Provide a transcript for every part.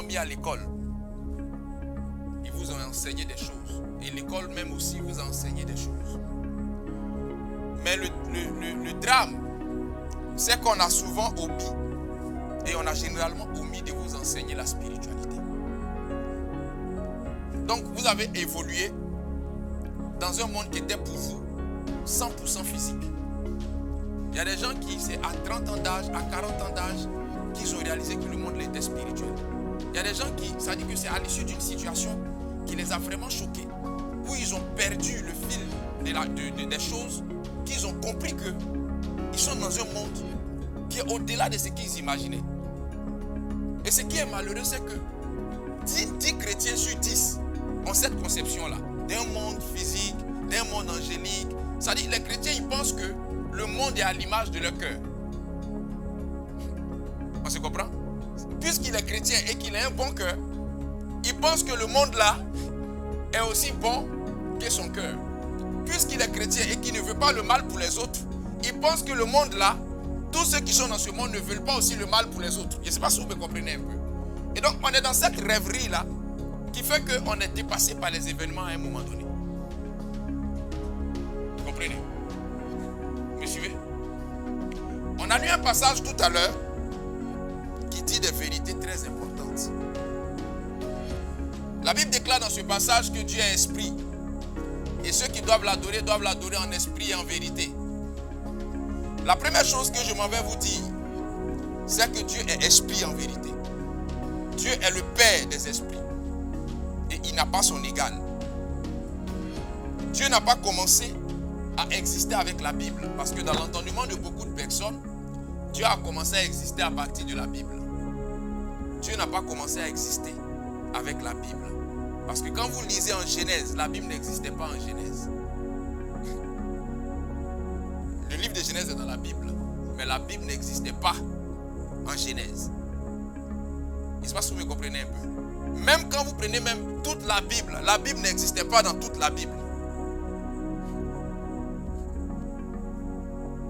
mis à l'école. Ils vous ont enseigné des choses. Et l'école même aussi vous a enseigné des choses. Mais le drame, c'est qu'on a souvent omis, et on a généralement omis de vous enseigner la spiritualité. Donc vous avez évolué dans un monde qui était pour vous 100% physique. Il y a des gens qui, c'est à 30 ans d'âge, à 40 ans d'âge, qu'ils ont réalisé que le monde était spirituel. Il y a des gens qui, ça dit que c'est à l'issue d'une situation qui les a vraiment choqués, où ils ont perdu le fil des choses, qu'ils ont compris qu'ils sont dans un monde qui est au-delà de ce qu'ils imaginaient. Et ce qui est malheureux, c'est que 10 chrétiens sur 10 ont cette conception-là, d'un monde physique, d'un monde angélique. C'est-à-dire les chrétiens, ils pensent que le monde est à l'image de leur cœur. On se comprend? Puisqu'il est chrétien et qu'il a un bon cœur, il pense que le monde-là est aussi bon que son cœur. Puisqu'il est chrétien et qu'il ne veut pas le mal pour les autres, il pense que le monde-là, tous ceux qui sont dans ce monde ne veulent pas aussi le mal pour les autres. Je ne sais pas si vous me comprenez un peu. Et donc, on est dans cette rêverie-là qui fait qu'on est dépassé par les événements à un moment donné. Vous comprenez? Vous me suivez? On a lu un passage tout à l'heure qui dit des vérités très importantes. La Bible déclare dans ce passage que Dieu est esprit. Et ceux qui doivent l'adorer en esprit et en vérité. La première chose que je m'en vais vous dire, c'est que Dieu est esprit en vérité. Dieu est le Père des esprits. Et il n'a pas son égal. Dieu n'a pas commencé à exister avec la Bible. Parce que dans l'entendement de beaucoup de personnes, Dieu a commencé à exister à partir de la Bible. Dieu n'a pas commencé à exister avec la Bible. Parce que quand vous lisez en Genèse, la Bible n'existait pas en Genèse. Le livre de Genèse est dans la Bible. Mais la Bible n'existait pas en Genèse. Je ne sais pas si vous me comprenez un peu. Même quand vous prenez même toute la Bible n'existait pas dans toute la Bible.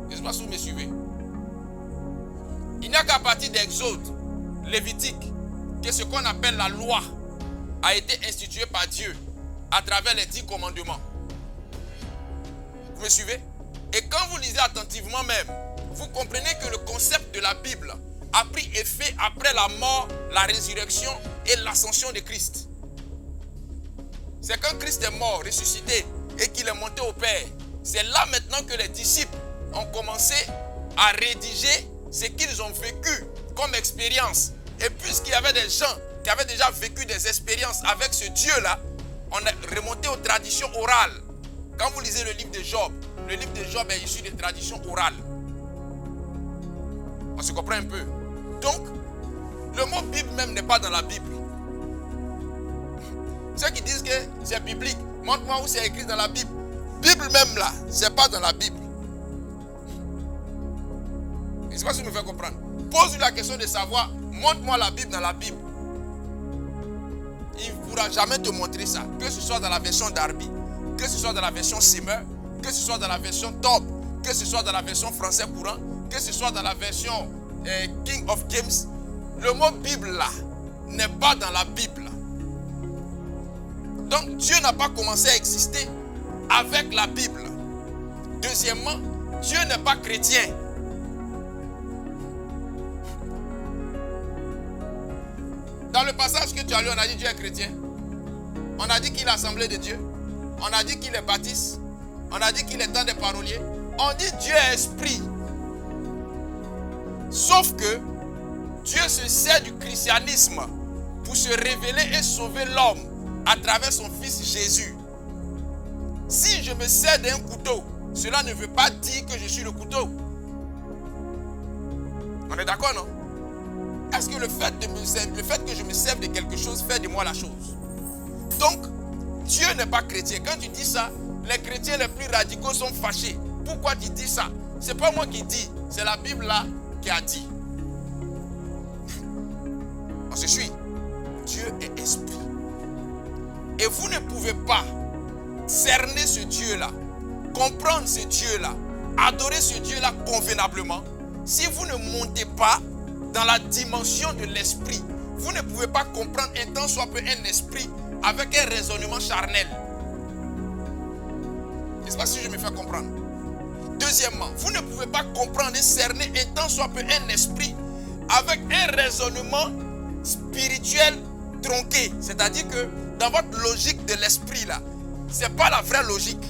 Je ne sais pas si vous me suivez. Il n'y a qu'à partir d'Exode, Lévitique, que ce qu'on appelle la loi a été instituée par Dieu à travers les 10 commandements. Vous me suivez? Et quand vous lisez attentivement même, vous comprenez que le concept de la Bible a pris effet après la mort, la résurrection et l'ascension de Christ. C'est quand Christ est mort, ressuscité et qu'il est monté au Père. C'est là maintenant que les disciples ont commencé à rédiger ce qu'ils ont vécu comme expérience. Et puisqu'il y avait des gens qui avaient déjà vécu des expériences avec ce Dieu-là, on est remonté aux traditions orales. Quand vous lisez le livre de Job est issu des traditions orales. On se comprend un peu. Donc, le mot Bible même n'est pas dans la Bible. Ceux qui disent que c'est biblique, montre-moi où c'est écrit dans la Bible. Bible même là, c'est pas dans la Bible. Je ne sais pas si vous me faites comprendre. Pose-lui la question de savoir, montre-moi la Bible dans la Bible. Il ne pourra jamais te montrer ça. Que ce soit dans la version Darby, que ce soit dans la version Simmer, que ce soit dans la version Top, que ce soit dans la version français courant, que ce soit dans la version King of James. Le mot Bible là n'est pas dans la Bible. Donc Dieu n'a pas commencé à exister avec la Bible. Deuxièmement, Dieu n'est pas chrétien. Dans le passage que tu as lu, on a dit Dieu est chrétien. On a dit qu'il est assemblé de Dieu. On a dit qu'il est baptiste. On a dit qu'il est temps des paroliers. On dit Dieu est esprit. Sauf que Dieu se sert du christianisme pour se révéler et sauver l'homme à travers son fils Jésus. Si je me sers d'un couteau, cela ne veut pas dire que je suis le couteau. On est d'accord, non? Est-ce que le fait que je me serve de quelque chose fait de moi la chose? Donc, Dieu n'est pas chrétien. Quand tu dis ça, les chrétiens les plus radicaux sont fâchés. Pourquoi tu dis ça? Ce n'est pas moi qui dis, c'est la Bible là qui a dit. On se suit. Dieu est esprit. Et vous ne pouvez pas cerner ce Dieu-là, comprendre ce Dieu-là, adorer ce Dieu-là convenablement, si vous ne montez pas dans la dimension de l'esprit, vous ne pouvez pas comprendre un tant soit peu un esprit avec un raisonnement charnel. Je ne sais pas si je me fais comprendre. Deuxièmement, vous ne pouvez pas comprendre et cerner un tant soit peu un esprit avec un raisonnement spirituel tronqué. C'est-à-dire que dans votre logique de l'esprit là, ce n'est pas la vraie logique.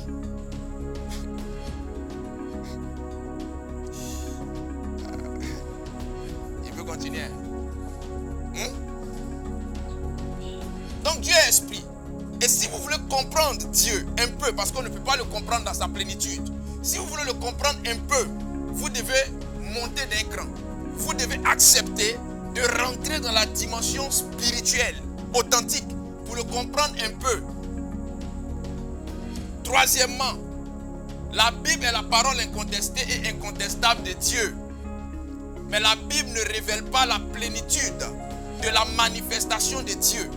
Il peut continuer. Donc Dieu est esprit. Et si vous voulez comprendre Dieu un peu, parce qu'on ne peut pas le comprendre dans sa plénitude, si vous voulez le comprendre un peu, vous devez monter d'un cran. Vous devez accepter de rentrer dans la dimension spirituelle, authentique, pour le comprendre un peu. Troisièmement, la Bible est la parole incontestée et incontestable de Dieu. Mais la Bible ne révèle pas la plénitude de la manifestation de Dieu.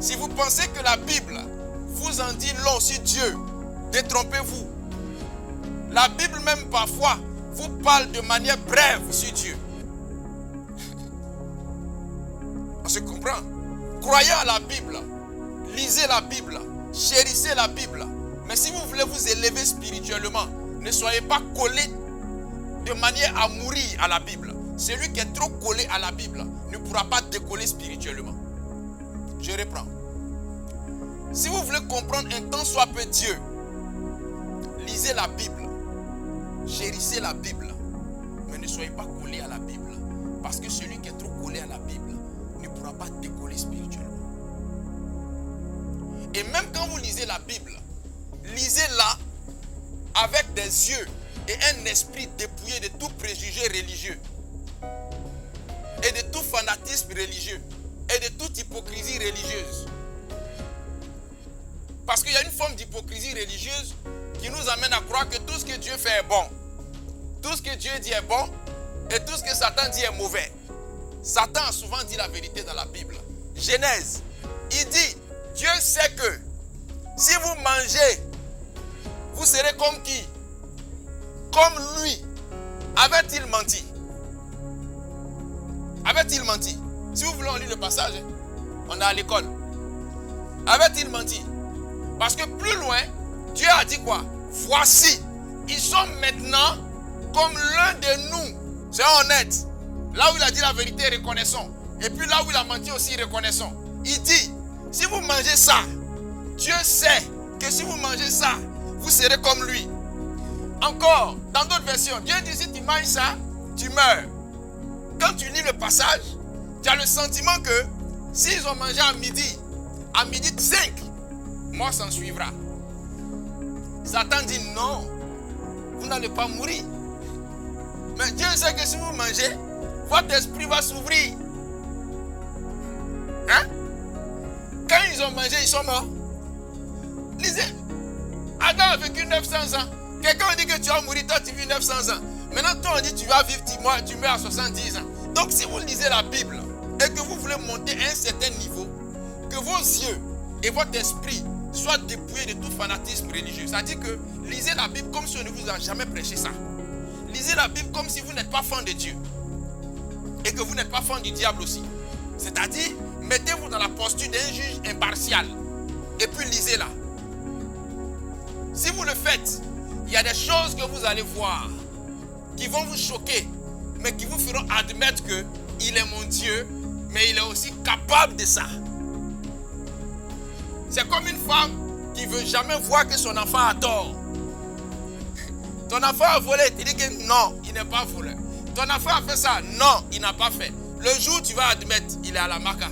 Si vous pensez que la Bible vous en dit long sur Dieu, détrompez-vous. La Bible même parfois vous parle de manière brève sur Dieu. On se comprend? Croyez à la Bible, lisez la Bible, chérissez la Bible. Mais si vous voulez vous élever spirituellement, ne soyez pas collé de manière à mourir à la Bible. Celui qui est trop collé à la Bible ne pourra pas décoller spirituellement. Je reprends. Si vous voulez comprendre un tant soit peu Dieu, lisez la Bible, chérissez la Bible, mais ne soyez pas collé à la Bible. Parce que celui qui est trop collé à la Bible ne pourra pas décoller spirituellement. Et même quand vous lisez la Bible, lisez-la avec des yeux et un esprit dépouillé de tout préjugé religieux et de tout fanatisme religieux et de toute hypocrisie religieuse. Parce qu'il y a une forme d'hypocrisie religieuse qui nous amène à croire que tout ce que Dieu fait est bon. Tout ce que Dieu dit est bon et tout ce que Satan dit est mauvais. Satan a souvent dit la vérité dans la Bible. Genèse, il dit, Dieu sait que si vous mangez, vous serez comme qui? Comme lui. Avait-il menti? Avait-il menti? Si vous voulez, on lit le passage. On est à l'école. Avait-il menti? Parce que plus loin, Dieu a dit quoi? Voici, ils sont maintenant comme l'un de nous. C'est honnête. Là où il a dit la vérité, reconnaissons. Et puis là où il a menti aussi, reconnaissons. Il dit, si vous mangez ça, Dieu sait que si vous mangez ça, vous serez comme lui. Encore, dans d'autres versions, Dieu dit, si tu manges ça, tu meurs. Quand tu lis le passage, tu as le sentiment que s'ils ont mangé à midi 5, mort s'en suivra. Satan dit non, vous n'allez pas mourir. Mais Dieu sait que si vous mangez, votre esprit va s'ouvrir. Hein? Quand ils ont mangé, ils sont morts. Lisez. Adam a vécu 900 ans. Quelqu'un dit que tu vas mourir, toi tu vis 900 ans. Maintenant, toi on dit que tu vas vivre, tu meurs à 70 ans. Donc si vous lisez la Bible et que vous voulez monter à un certain niveau, que vos yeux et votre esprit soient dépouillés de tout fanatisme religieux. C'est-à-dire que lisez la Bible comme si on ne vous a jamais prêché ça. Lisez la Bible comme si vous n'êtes pas fan de Dieu. Et que vous n'êtes pas fan du diable aussi. C'est-à-dire, mettez-vous dans la posture d'un juge impartial. Et puis lisez-la. Si vous le faites, il y a des choses que vous allez voir qui vont vous choquer, mais qui vous feront admettre qu'il est mon Dieu, mais il est aussi capable de ça. C'est comme une femme qui ne veut jamais voir que son enfant a tort. Ton enfant a volé, tu dis que non, il n'est pas volé. Ton enfant a fait ça, non, il n'a pas fait. Le jour où tu vas admettre, il est à la maca.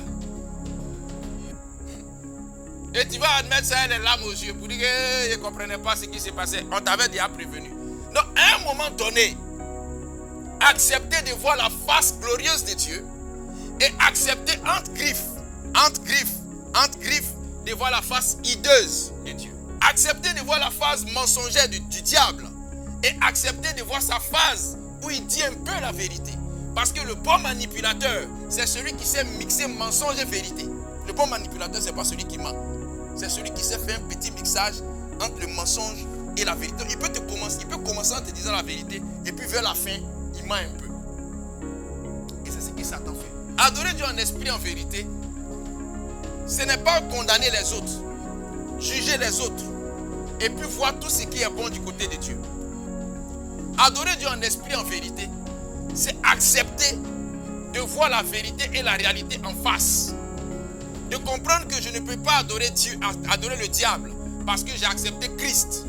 Et tu vas admettre ça, elle est larmes aux yeux pour dire que je ne comprenais pas ce qui s'est passé. On t'avait déjà prévenu. Donc, à un moment donné, acceptez de voir la face glorieuse de Dieu et acceptez entre griffes, de voir la face hideuse de Dieu. Acceptez de voir la face mensongère du diable et acceptez de voir sa face où il dit un peu la vérité. Parce que le bon manipulateur, c'est celui qui sait mixer mensonge et vérité. Le bon manipulateur, ce n'est pas celui qui ment. C'est celui qui sait faire un petit mixage entre le mensonge et la vérité. Il peut commencer en te disant la vérité et puis vers la fin, il ment un peu. Et c'est ce que et Satan fait. Adorer Dieu en esprit, en vérité, ce n'est pas condamner les autres, juger les autres, et puis voir tout ce qui est bon du côté de Dieu. Adorer Dieu en esprit, en vérité, c'est accepter de voir la vérité et la réalité en face. De comprendre que je ne peux pas adorer Dieu, adorer le diable, parce que j'ai accepté Christ.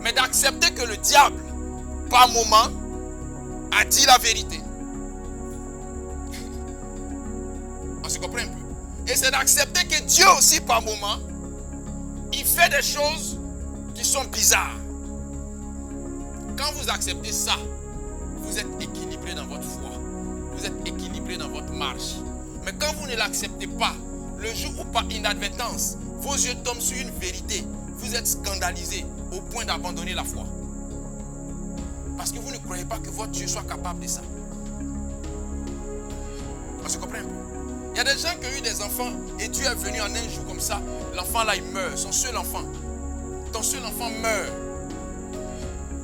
Mais d'accepter que le diable, par moment, a dit la vérité. On se comprend un peu. Et c'est d'accepter que Dieu aussi, par moment, il fait des choses qui sont bizarres. Quand vous acceptez ça, vous êtes équilibré dans votre foi. Vous êtes équilibré dans votre marche. Mais quand vous ne l'acceptez pas, le jour où par inadvertance, vos yeux tombent sur une vérité, vous êtes scandalisé au point d'abandonner la foi. Parce que vous ne croyez pas que votre Dieu soit capable de ça. On se comprend un peu. Il y a des gens qui ont eu des enfants et Dieu est venu en un jour comme ça. L'enfant là, il meurt, son seul enfant. Ton seul enfant meurt.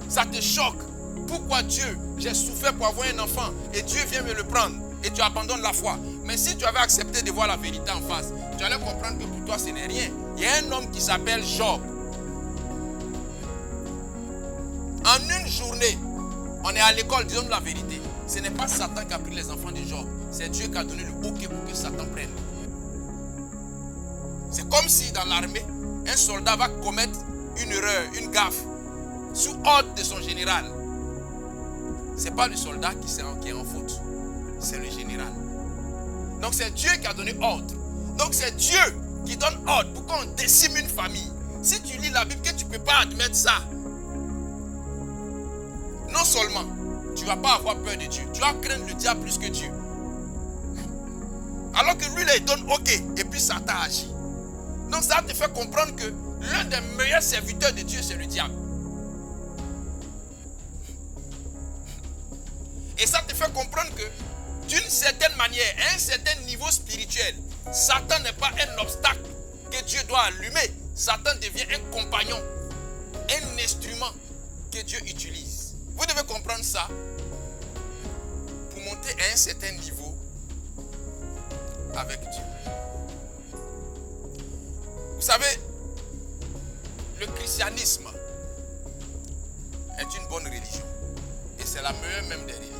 Ça te choque. Pourquoi Dieu, j'ai souffert pour avoir un enfant et Dieu vient me le prendre et tu abandonnes la foi. Mais si tu avais accepté de voir la vérité en face, tu allais comprendre que pour toi ce n'est rien. Il y a un homme qui s'appelle Job. En une journée, on est à l'école, disons la vérité. Ce n'est pas Satan qui a pris les enfants de Job. C'est Dieu qui a donné le OK pour que Satan prenne. C'est comme si dans l'armée, un soldat va commettre une erreur, une gaffe, sous ordre de son général. Ce n'est pas le soldat qui est en faute. C'est le général. Donc c'est Dieu qui a donné ordre. Donc c'est Dieu qui donne ordre pour qu'on décime une famille. Si tu lis la Bible, que tu ne peux pas admettre ça, non seulement tu ne vas pas avoir peur de Dieu, tu vas craindre le diable plus que Dieu. Alors que lui, là, il donne OK, et puis Satan agit. Donc ça te fait comprendre que l'un des meilleurs serviteurs de Dieu, c'est le diable. Et ça te fait comprendre que d'une certaine manière, à un certain niveau spirituel, Satan n'est pas un obstacle que Dieu doit allumer. Satan devient un compagnon, un instrument que Dieu utilise. Vous devez comprendre ça pour monter à un certain niveau avec Dieu. Vous savez, le christianisme est une bonne religion et c'est la meilleure même des religions.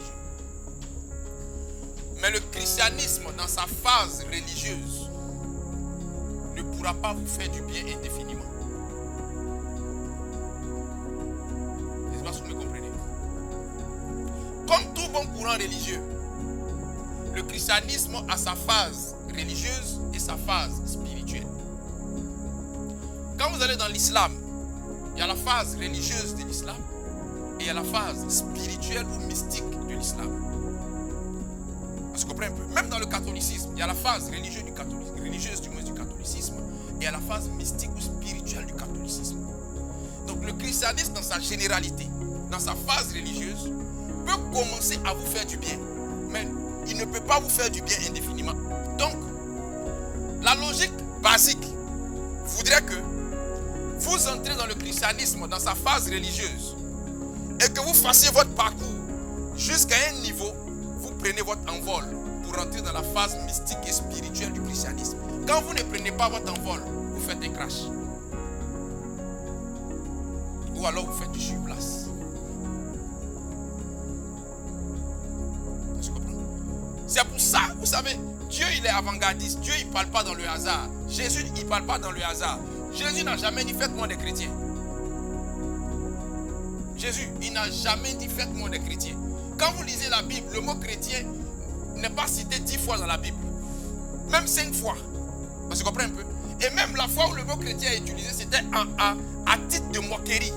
Mais le christianisme, dans sa phase religieuse, ne pourra pas vous faire du bien indéfiniment. Je ne sais pas si vous me comprenez. Comme tout bon courant religieux, le christianisme a sa phase religieuse et sa phase spirituelle. Quand vous allez dans l'islam, il y a la phase religieuse de l'islam et il y a la phase spirituelle ou mystique de l'islam. On se comprend un peu. Même dans le catholicisme, il y a la phase religieuse du catholicisme et il y a la phase mystique ou spirituelle du catholicisme. Donc le christianisme dans sa généralité, dans sa phase religieuse, peut commencer à vous faire du bien. Mais il ne peut pas vous faire du bien indéfiniment. Donc, la logique basique voudrait que vous entrez dans le christianisme dans sa phase religieuse et que vous fassiez votre parcours jusqu'à un niveau. Vous prenez votre envol pour rentrer dans la phase mystique et spirituelle du christianisme. Quand vous ne prenez pas votre envol, vous faites un crash. Ou alors vous faites du sur-place. C'est pour ça, vous savez, Dieu il est avant-gardiste. Dieu il ne parle pas dans le hasard. Jésus il ne parle pas dans le hasard. Jésus n'a jamais dit faites-moi des chrétiens. Jésus il n'a jamais dit faites-moi des chrétiens. Quand vous lisez la Bible, le mot chrétien n'est pas cité 10 fois dans la Bible. Même 5 fois. On se comprend un peu. Et même la fois où le mot chrétien est utilisé, c'était à titre de moquerie.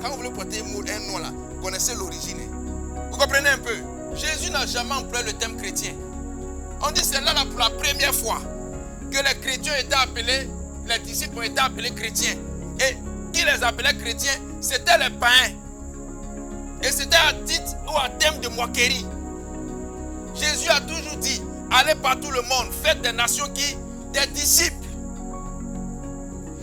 Quand vous voulez porter un nom là, vous connaissez l'origine. Vous comprenez un peu. Jésus n'a jamais employé le terme chrétien. On dit c'est là pour la première fois que les chrétiens étaient appelés, les disciples ont été appelés chrétiens. Et qui les appelait chrétiens? C'était les païens. Et c'était à titre ou à thème de moquerie. Jésus a toujours dit, allez partout le monde, faites des nations des disciples.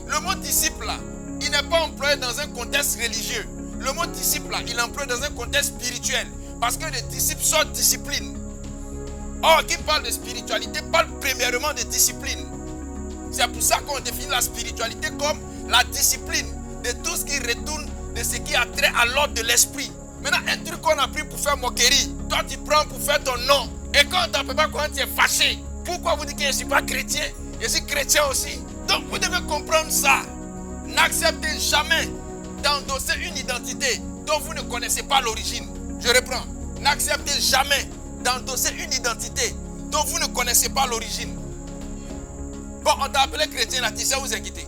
Le mot disciple là, il n'est pas employé dans un contexte religieux. Le mot disciple là, il est employé dans un contexte spirituel. Parce que les disciples sont discipline. Or, qui parle de spiritualité parle premièrement de discipline. C'est pour ça qu'on définit la spiritualité comme la discipline de tout ce qui retourne, de ce qui a trait à l'ordre de l'esprit. Maintenant, un truc qu'on a pris pour faire moquerie, toi tu prends pour faire ton nom. Et quand on t'appelle pas, quand tu es fâché, pourquoi vous dites que je ne suis pas chrétien? Je suis chrétien aussi. Donc vous devez comprendre ça. N'acceptez jamais d'endosser une identité dont vous ne connaissez pas l'origine. Je reprends. N'acceptez jamais d'endosser une identité dont vous ne connaissez pas l'origine. Bon, on t'a appelé chrétien là, tu sais où c'est quitté.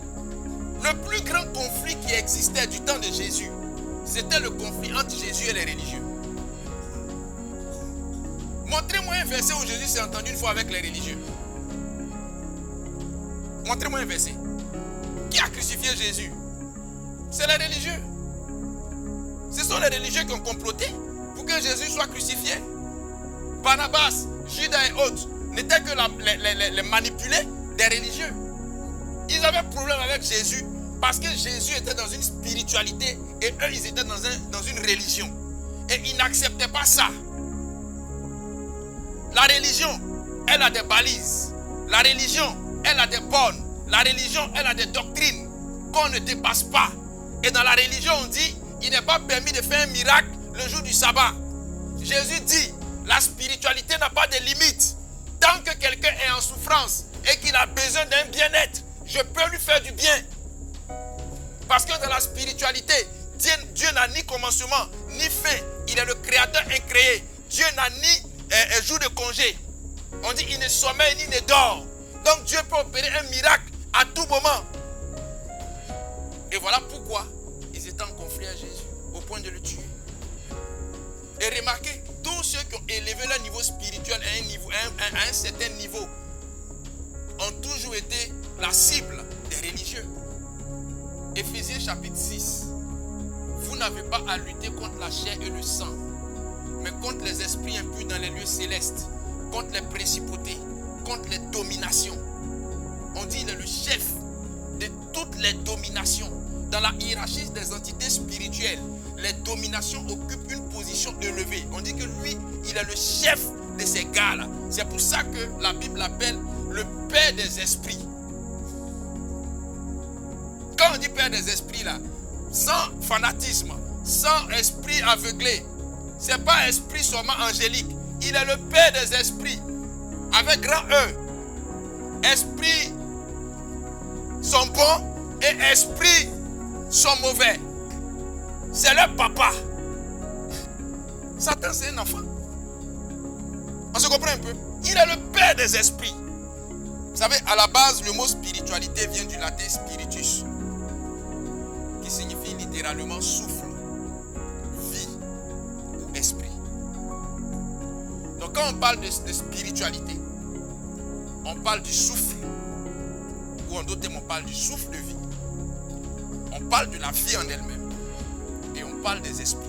Le plus grand conflit qui existait du temps de Jésus, c'était le conflit entre Jésus et les religieux. Montrez-moi un verset où Jésus s'est entendu une fois avec les religieux. Montrez-moi un verset. Qui a crucifié Jésus? C'est les religieux. Ce sont les religieux qui ont comploté pour que Jésus soit crucifié. Barnabas, Judas et autres n'étaient que les manipulés des religieux. Ils avaient problème avec Jésus parce que Jésus était dans une spiritualité et eux ils étaient dans une religion. Et ils n'acceptaient pas ça. La religion, elle a des balises. La religion, elle a des bornes. La religion, elle a des doctrines qu'on ne dépasse pas. Et dans la religion, on dit, il n'est pas permis de faire un miracle le jour du sabbat. Jésus dit, la spiritualité n'a pas de limite. Tant que quelqu'un est en souffrance et qu'il a besoin d'un bien-être, je peux lui faire du bien. Parce que dans la spiritualité, Dieu n'a ni commencement, ni fin. Il est le créateur incréé. Dieu n'a ni jour de congé. On dit, il ne sommeille ni ne dort. Donc Dieu peut opérer un miracle à tout moment. Et voilà pourquoi ils étaient en conflit à Jésus, au point de le tuer. Et remarquez, tous ceux qui ont élevé leur niveau spirituel à un certain niveau ont toujours été la cible des religieux. Éphésiens chapitre 6. Vous n'avez pas à lutter contre la chair et le sang, mais contre les esprits impurs dans les lieux célestes, contre les principautés, contre les dominations. On dit qu'il est le chef de toutes les dominations. Dans la hiérarchie des entités spirituelles, les dominations occupent une position élevée. On dit que lui, il est le chef de ces gars-là. C'est pour ça que la Bible l'appelle le père des esprits. Quand on dit père des esprits là, sans fanatisme, sans esprit aveuglé, ce n'est pas esprit seulement angélique. Il est le père des esprits, avec grand E. Esprits sont bons et esprits sont mauvais. C'est leur papa. Satan, c'est un enfant. On se comprend un peu? Il est le père des esprits. Vous savez, à la base, le mot spiritualité vient du latin spiritus, qui signifie littéralement souffle, vie ou esprit. Donc quand on parle de spiritualité, on parle du souffle, ou en d'autres termes, on parle du souffle de vie. On parle de la vie en elle-même. Et on parle des esprits.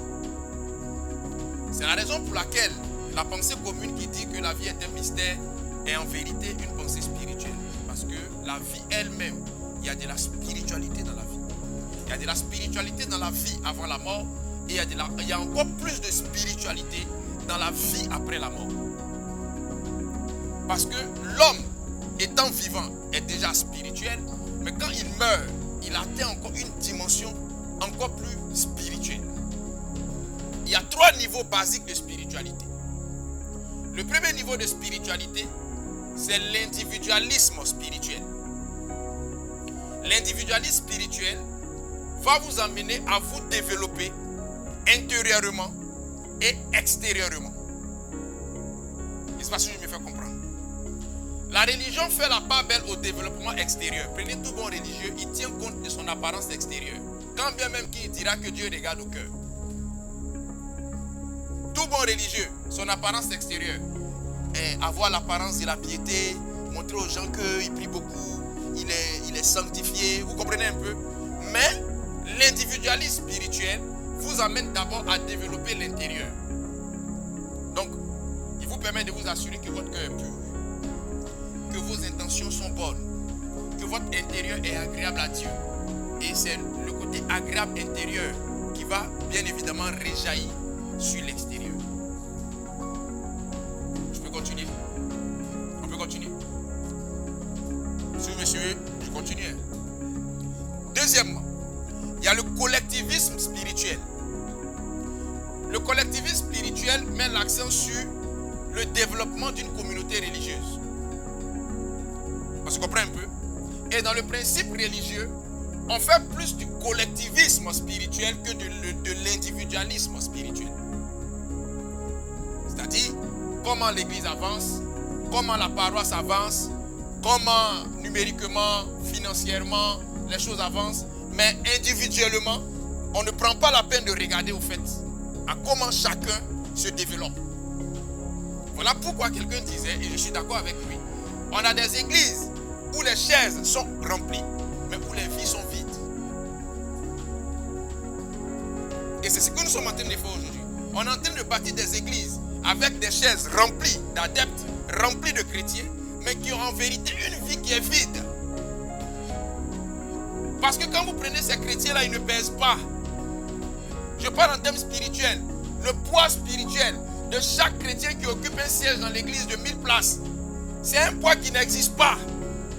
C'est la raison pour laquelle la pensée commune qui dit que la vie est un mystère est en vérité une pensée spirituelle. Parce que la vie elle-même, il y a de la spiritualité dans la vie. Il y a de la spiritualité dans la vie avant la mort. Et il y a encore plus de spiritualité dans la vie après la mort. Parce que l'homme, étant vivant, est déjà spirituel. Mais quand il meurt, il atteint encore une dimension encore plus spirituelle. Il y a 3 niveaux basiques de spiritualité. Le premier niveau de spiritualité, c'est l'individualisme spirituel. L'individualisme spirituel va vous amener à vous développer intérieurement et extérieurement. Je ne sais pas si je me fais comprendre. La religion fait la part belle au développement extérieur. Prenez tout bon religieux, il tient compte de son apparence extérieure. Quand bien même qu'il dira que Dieu regarde au cœur. Tout bon religieux, son apparence extérieure est avoir l'apparence de la piété, montrer aux gens qu'il prie beaucoup, il est sanctifié, vous comprenez un peu. Mais l'individualisme spirituel vous amène d'abord à développer l'intérieur. Donc, il vous permet de vous assurer que votre cœur est pur, que vos intentions sont bonnes, que votre intérieur est agréable à Dieu. Et c'est le côté agréable intérieur qui va bien évidemment réjaillir sur l'extérieur. Je peux continuer? sur eux, je continue. Deuxièmement, il y a le collectivisme spirituel. Le collectivisme spirituel met l'accent sur le développement d'une communauté religieuse. On se comprend un peu? Et dans le principe religieux, on fait plus du collectivisme spirituel que de l'individualisme spirituel. C'est-à-dire, comment l'église avance, comment la paroisse avance, comment numériquement, financièrement, les choses avancent, mais individuellement, on ne prend pas la peine de regarder au fait à comment chacun se développe. Voilà pourquoi quelqu'un disait, et je suis d'accord avec lui, on a des églises où les chaises sont remplies, mais où les vies sont vides. Et c'est ce que nous sommes en train de faire aujourd'hui. On est en train de bâtir des églises avec des chaises remplies d'adeptes, remplies de chrétiens, mais qui ont en vérité une vie qui est vide. Parce que quand vous prenez ces chrétiens-là, ils ne pèsent pas. Je parle en termes spirituels. Le poids spirituel de chaque chrétien qui occupe un siège dans l'église de 1000 places, c'est un poids qui n'existe pas.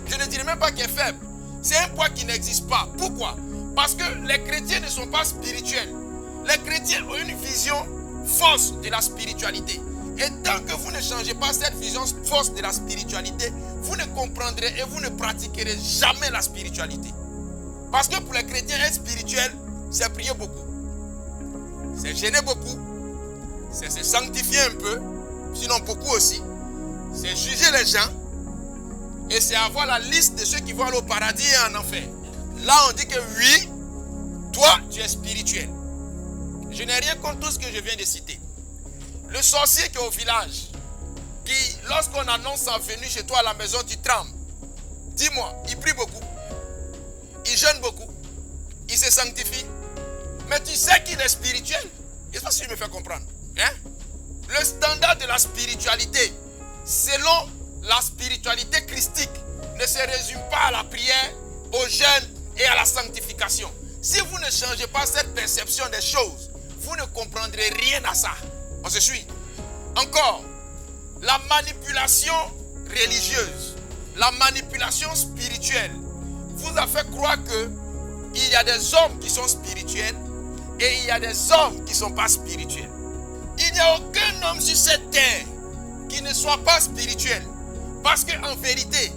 Je ne dirais même pas qu'il est faible. C'est un poids qui n'existe pas. Pourquoi? Parce que les chrétiens ne sont pas spirituels. Les chrétiens ont une vision fausse de la spiritualité. Et tant que vous ne changez pas cette vision fausse de la spiritualité, vous ne comprendrez et vous ne pratiquerez jamais la spiritualité. Parce que pour les chrétiens, être spirituel, c'est prier beaucoup. C'est gêner beaucoup. C'est se sanctifier un peu. Sinon beaucoup aussi. C'est juger les gens. Et c'est avoir la liste de ceux qui vont aller au paradis et en enfer. Là, on dit que oui, toi, tu es spirituel. Je n'ai rien contre tout ce que je viens de citer. Le sorcier qui est au village, qui, lorsqu'on annonce sa venue chez toi à la maison, tu trembles. Dis-moi, il prie beaucoup. Il jeûne beaucoup. Il se sanctifie. Mais tu sais qu'il est spirituel. Je ne sais pas si je me fais comprendre. Hein? Le standard de la spiritualité, selon la spiritualité christique, ne se résume pas à la prière, au jeûne et à la sanctification. Si vous ne changez pas cette perception des choses, vous ne comprendrez rien à ça. On se suit. Encore, la manipulation religieuse, la manipulation spirituelle vous a fait croire qu'il y a des hommes qui sont spirituels et il y a des hommes qui ne sont pas spirituels. Il n'y a aucun homme sur cette terre qui ne soit pas spirituel. Parce qu'en vérité,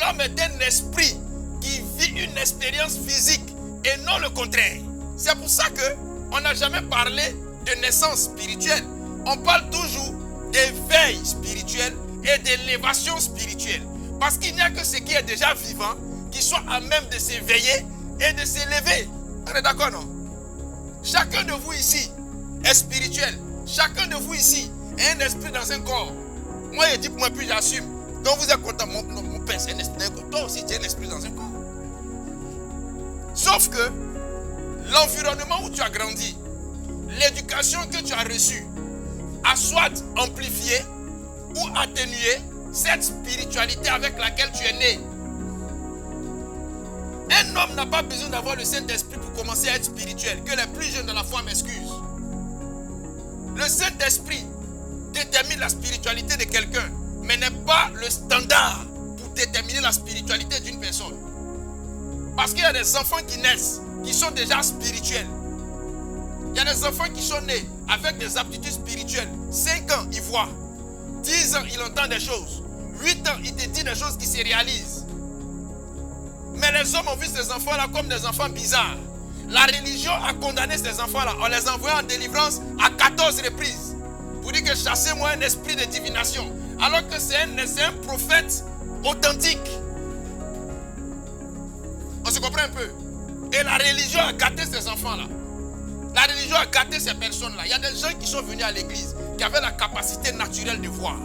l'homme est un esprit qui vit une expérience physique et non le contraire. C'est pour ça qu'on n'a jamais parlé de naissance spirituelle. On parle toujours d'éveil spirituel et d'élévation spirituelle. Parce qu'il n'y a que ce qui est déjà vivant qui soit à même de s'éveiller et de s'élever. On est d'accord, non? Chacun de vous ici est spirituel. Chacun de vous ici est un esprit dans un corps. Moi, je dis pour moi, puis j'assume. Donc vous êtes content, mon père, c'est un esprit dans un corps. Toi aussi, tu es un esprit dans un corps. Sauf que l'environnement où tu as grandi, l'éducation que tu as reçue, a soit amplifié ou atténué cette spiritualité avec laquelle tu es né. Un homme n'a pas besoin d'avoir le Saint-Esprit pour commencer à être spirituel. Que les plus jeunes de la foi m'excusent. Le Saint-Esprit détermine la spiritualité de quelqu'un, mais n'est pas le standard pour déterminer la spiritualité d'une personne. Parce qu'il y a des enfants qui naissent, qui sont déjà spirituels. Il y a des enfants qui sont nés avec des aptitudes spirituelles. 5 ans, il voit. 10 ans, il entend des choses. 8 ans, il te dit des choses qui se réalisent. Mais les hommes ont vu ces enfants-là comme des enfants bizarres. La religion a condamné ces enfants-là. On les envoie en délivrance à 14 reprises. Pour dire que chassez-moi un esprit de divination. Alors que c'est un prophète authentique. On se comprend un peu. Et la religion a gâté ces enfants-là. La religion a gâté ces personnes-là. Il y a des gens qui sont venus à l'église, qui avaient la capacité naturelle de voir.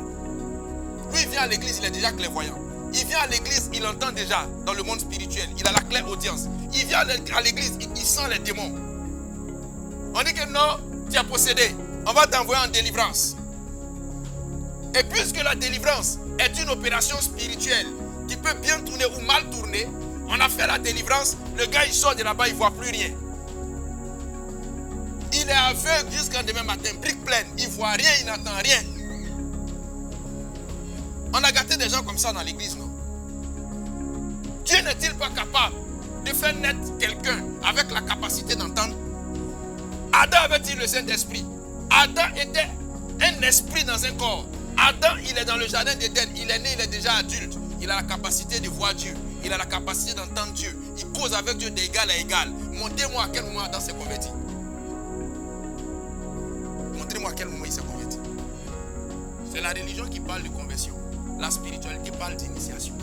Lui, il vient à l'église, il est déjà clairvoyant. Il vient à l'église, il entend déjà dans le monde spirituel. Il a la claire audience. Il vient à l'église, il sent les démons. On dit que non, tu es possédé. On va t'envoyer en délivrance. Et puisque la délivrance est une opération spirituelle qui peut bien tourner ou mal tourner, on a fait la délivrance, le gars il sort de là-bas, il ne voit plus rien. Il est aveugle jusqu'à demain matin, brique pleine, il ne voit rien, il n'entend rien. On a gâté des gens comme ça dans l'église, non? Dieu n'est-il pas capable de faire naître quelqu'un avec la capacité d'entendre? Adam avait-il le Saint-Esprit? Adam était un esprit dans un corps. Adam, il est dans le jardin d'Éden. Il est né, il est déjà adulte. Il a la capacité de voir Dieu. Il a la capacité d'entendre Dieu. Il cause avec Dieu d'égal à égal. Montrez-moi à quel moment Adam s'est converti. Montrez-moi à quel moment il s'est converti. C'est la religion qui parle de conversion. La spiritualité parle d'initiation.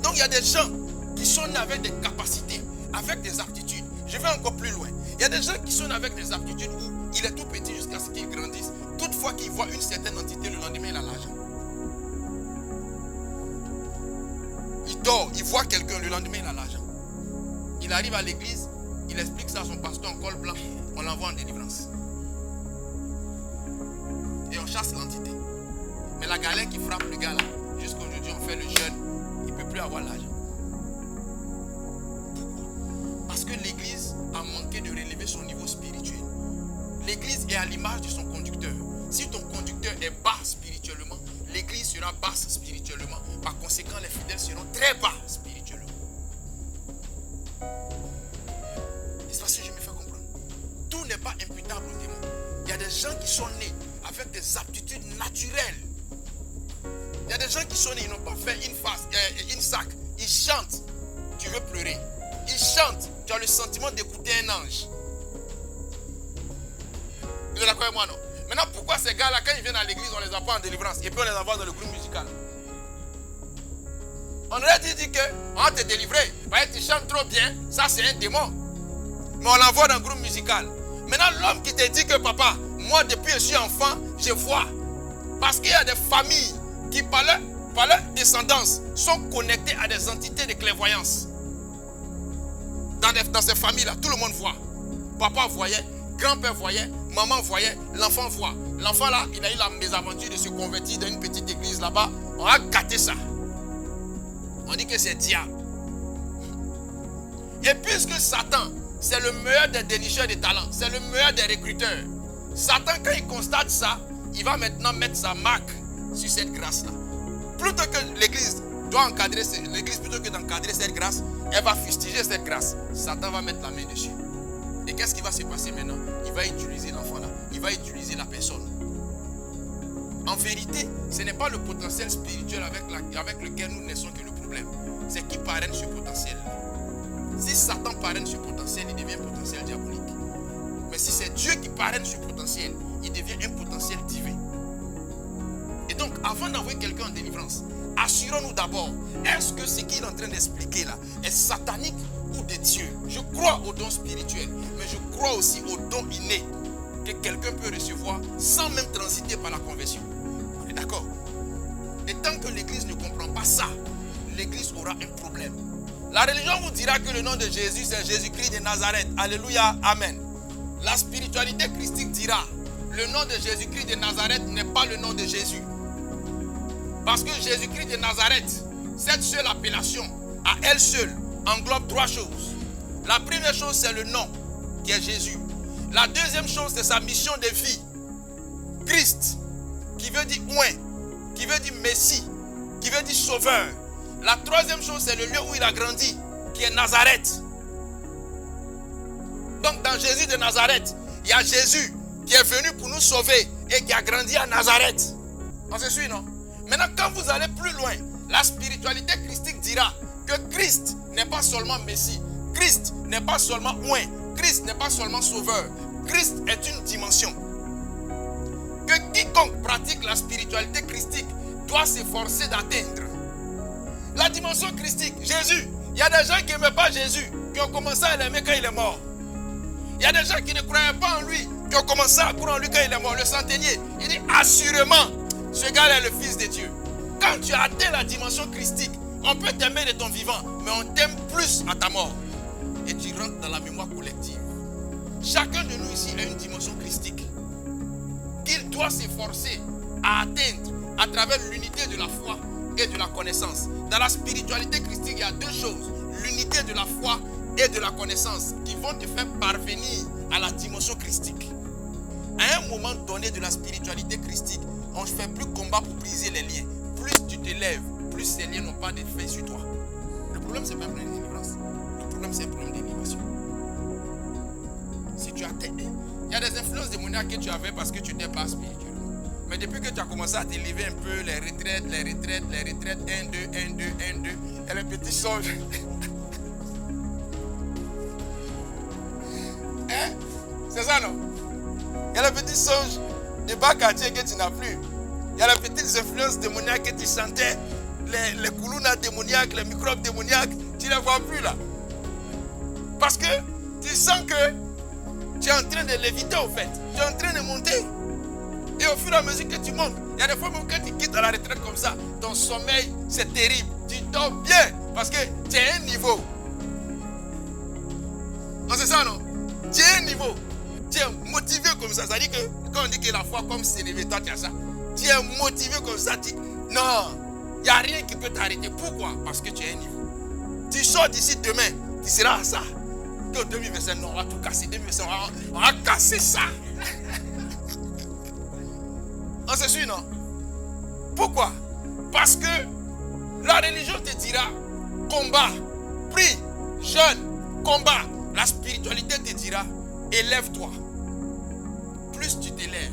Donc il y a des gens qui sont nés avec des capacités, avec des aptitudes. Je vais encore plus loin. Il y a des gens qui sont nés avec des aptitudes où il est tout petit jusqu'à ce qu'il grandisse. Toutefois qu'il voit une certaine entité, le lendemain il a l'argent. Il dort, il voit quelqu'un, le lendemain il a l'argent. Il arrive à l'église, il explique ça à son pasteur en col blanc, on l'envoie en délivrance. Et on chasse l'entité. Mais la galère qui frappe le gars là, jusqu'aujourd'hui on fait le jeûne, il ne peut plus avoir l'argent. Pourquoi? Parce que l'église a manqué de relever son niveau spirituel. L'église est à l'image de son conducteur. Si ton conducteur est bas spirituellement, l'église sera basse spirituellement. Par conséquent, les fidèles seront très bas spirituellement. Est-ce que je me fais comprendre? Tout n'est pas imputable au démon. Il y a des gens qui sont nés avec des aptitudes naturelles. Il y a des gens qui sont nés, ils n'ont pas fait une sac. Ils chantent, tu veux pleurer. Ils chantent, tu as le sentiment d'écouter un ange. Vous êtes d'accord avec moi, non? Maintenant, pourquoi ces gars-là, quand ils viennent à l'église, on les apprend en délivrance et puis on les envoie dans le groupe musical? On aurait dit qu'on va te délivrer. Parce que tu chantes trop bien, ça c'est un démon. Mais on l'envoie dans le groupe musical. Maintenant, l'homme qui te dit que papa, moi depuis que je suis enfant, je vois. Parce qu'il y a des familles qui, par leur descendance, sont connectées à des entités de clairvoyance. Dans ces familles-là, tout le monde voit. Papa voyait, grand-père voyait, maman voyait, l'enfant voit. L'enfant là, il a eu la mésaventure de se convertir dans une petite église là-bas. On a gâté ça. On dit que c'est diable. Et puisque Satan, c'est le meilleur des dénicheurs de talents, c'est le meilleur des recruteurs. Satan, quand il constate ça, il va maintenant mettre sa marque sur cette grâce-là. Plutôt que l'église doit encadrer, l'église plutôt que d'encadrer cette grâce, elle va fustiger cette grâce. Satan va mettre la main dessus. Et qu'est-ce qui va se passer maintenant? Il va utiliser l'enfant là. Il va utiliser la personne. En vérité, ce n'est pas le potentiel spirituel avec lequel nous naissons que le problème. C'est qui parraine ce potentiel. Si Satan parraine ce potentiel, il devient un potentiel diabolique. Mais si c'est Dieu qui parraine ce potentiel, il devient un potentiel divin. Et donc, avant d'envoyer quelqu'un en délivrance, assurons-nous d'abord, est-ce que ce qu'il est en train d'expliquer là est satanique ou de Dieu? Je crois aux dons spirituels, mais je crois aussi aux dons innés que quelqu'un peut recevoir sans même transiter par la conversion. On est d'accord? Et tant que l'église ne comprend pas ça, l'église aura un problème. La religion vous dira que le nom de Jésus, c'est Jésus-Christ de Nazareth. Alléluia, amen. La spiritualité christique dira, le nom de Jésus-Christ de Nazareth n'est pas le nom de Jésus. Parce que Jésus-Christ de Nazareth, cette seule appellation, à elle seule, englobe trois choses. La première chose, c'est le nom, qui est Jésus. La deuxième chose, c'est sa mission de vie. Christ, qui veut dire oint, qui veut dire Messie, qui veut dire sauveur. La troisième chose, c'est le lieu où il a grandi, qui est Nazareth. Donc dans Jésus de Nazareth, il y a Jésus qui est venu pour nous sauver et qui a grandi à Nazareth. On se suit, non? Maintenant, quand vous allez plus loin, la spiritualité christique dira que Christ n'est pas seulement Messie, Christ n'est pas seulement oint, Christ n'est pas seulement sauveur, Christ est une dimension. Que quiconque pratique la spiritualité christique doit s'efforcer d'atteindre. La dimension christique, Jésus. Il y a des gens qui n'aimaient pas Jésus, qui ont commencé à l'aimer quand il est mort. Il y a des gens qui ne croyaient pas en lui, qui ont commencé à croire en lui quand il est mort. Le centenier, il dit assurément, ce gars est le Fils de Dieu. Quand tu as atteint la dimension christique, on peut t'aimer de ton vivant, mais on t'aime plus à ta mort. Et tu rentres dans la mémoire collective. Chacun de nous ici a une dimension christique qu'il doit s'efforcer à atteindre à travers l'unité de la foi et de la connaissance. Dans la spiritualité christique, il y a deux choses. L'unité de la foi et de la connaissance qui vont te faire parvenir à la dimension christique. À un moment donné de la spiritualité christique, on ne fait plus combat pour briser les liens. Plus tu te lèves, plus plus ces liens n'ont pas d'effet sur toi. Le problème, c'est pas un problème de délivrance. Le problème, c'est un problème d'élévation. Si tu as il y a des influences démoniaques que tu avais parce que tu n'es pas spirituel. Mais depuis que tu as commencé à t'élever un peu, les retraites, 1, 2, 1, 2, 1, 2, et les petits songes. Hein? C'est ça, non? Il y a les petits songes de bas quartier que tu n'as plus. Il y a les petites influences démoniaques que tu sentais, les coulounas démoniaques, les microbes démoniaques, tu ne les vois plus là. Parce que tu sens que tu es en train de léviter au fait. Tu es en train de monter. Et au fur et à mesure que tu montes, il y a des fois même quand tu quittes à la retraite comme ça, ton sommeil c'est terrible. Tu dors bien parce que tu es à un niveau. Non, c'est ça, non? Tu es à un niveau. Tu es motivé comme ça. Ça dit que quand on dit que la foi comme s'élever, toi tu as ça. Tu es motivé comme ça. Non, il n'y a rien qui peut t'arrêter. Pourquoi? Parce que tu es à un niveau. Tu sors d'ici demain, tu seras à ça. Que 2025, non, on va tout casser. 2025, on va casser ça. On se suit, non? Pourquoi? Parce que la religion te dira combat, prie, jeûne, combat. La spiritualité te dira élève-toi. Plus tu t'élèves,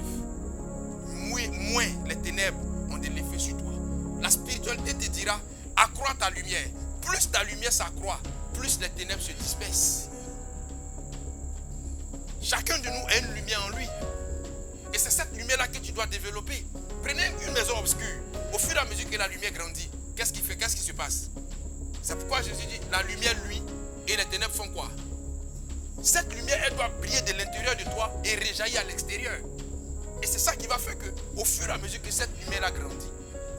moins les ténèbres ont de l'effet sur toi. La spiritualité te dira accroît ta lumière. Plus ta lumière s'accroît, plus les ténèbres se dispersent. Chacun de nous a une lumière en lui. Et c'est cette lumière-là que tu dois développer. Prenez une maison obscure. Au fur et à mesure que la lumière grandit, qu'est-ce qu'il fait? Qu'est-ce qui se passe? C'est pourquoi Jésus dit, la lumière lui et les ténèbres font quoi? Cette lumière, elle doit briller de l'intérieur de toi et réjaillir à l'extérieur. Et c'est ça qui va faire que, au fur et à mesure que cette lumière-là grandit,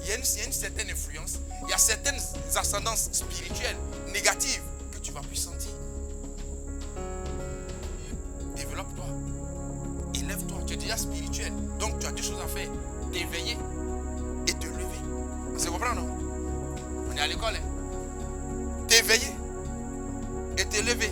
il y a une certaine influence, il y a certaines ascendances spirituelles négatives que tu vas plus sentir. Développe-toi. Élève-toi. Tu es déjà spirituel. Donc tu as deux choses à faire. T'éveiller et te lever. On se comprend, non? On est à l'école. Hein? T'éveiller et te lever.